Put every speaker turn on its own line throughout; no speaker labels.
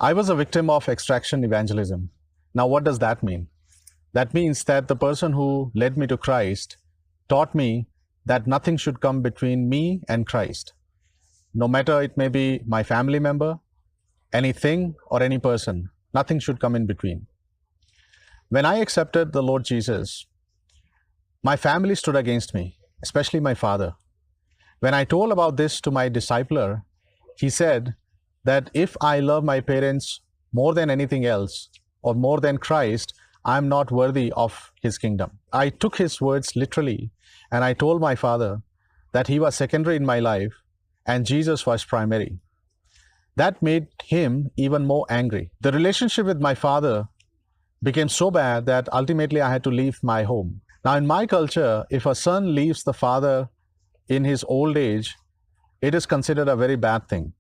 I was a victim of extraction evangelism. Now, what does that mean? That means that the person who led me to Christ taught me that nothing should come between me and Christ. No matter it may be my family member, anything, or any person, nothing should come in between. When I accepted the Lord Jesus, my family stood against me, especially my father. When I told about this to my discipler, he said that if I love my parents more than anything else or more than Christ, I'm not worthy of his kingdom. I took his words literally, and I told my father that he was secondary in my life and Jesus was primary. That made him even more angry. The relationship with my father became so bad that ultimately I had to leave my home. Now, in my culture, if a son leaves the father in his old age, it is considered a very bad thing.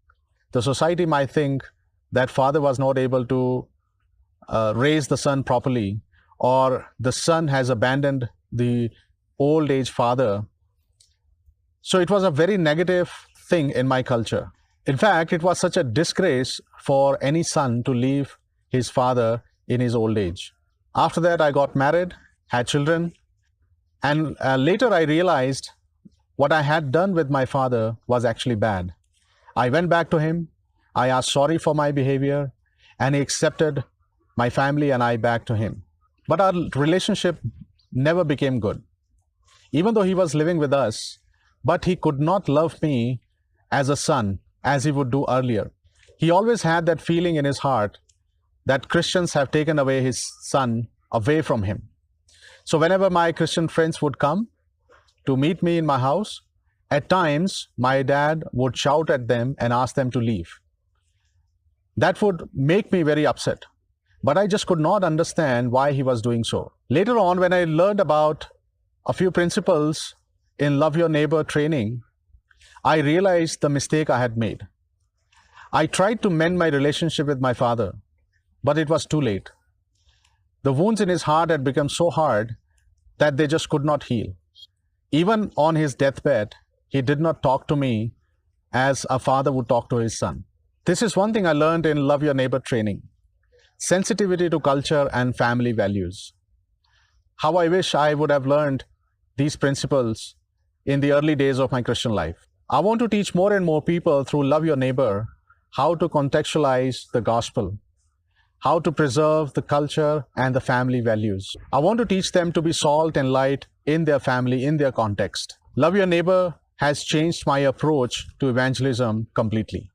The society might think that father was not able to raise the son properly, or the son has abandoned the old age father. So it was a very negative thing in my culture. In fact, it was such a disgrace for any son to leave his father in his old age. After that, I got married, had children, and later I realized what I had done with my father was actually bad. I went back to him, I asked sorry for my behavior, and he accepted my family and I back to him. But our relationship never became good. Even though he was living with us, but he could not love me as a son as he would do earlier. He always had that feeling in his heart that Christians have taken away his son away from him. So whenever my Christian friends would come to meet me in my house, at times my dad would shout at them and ask them to leave. That would make me very upset, but I just could not understand why he was doing so. Later on, when I learned about a few principles in Love Your Neighbor training, I realized the mistake I had made. I tried to mend my relationship with my father, but it was too late. The wounds in his heart had become so hard that they just could not heal. Even on his deathbed, he did not talk to me as a father would talk to his son. This is one thing I learned in Love Your Neighbor training: sensitivity to culture and family values. How I wish I would have learned these principles in the early days of my Christian life. I want to teach more and more people through Love Your Neighbor how to contextualize the gospel, how to preserve the culture and the family values. I want to teach them to be salt and light in their family, in their context. Love Your Neighbor has changed my approach to evangelism completely.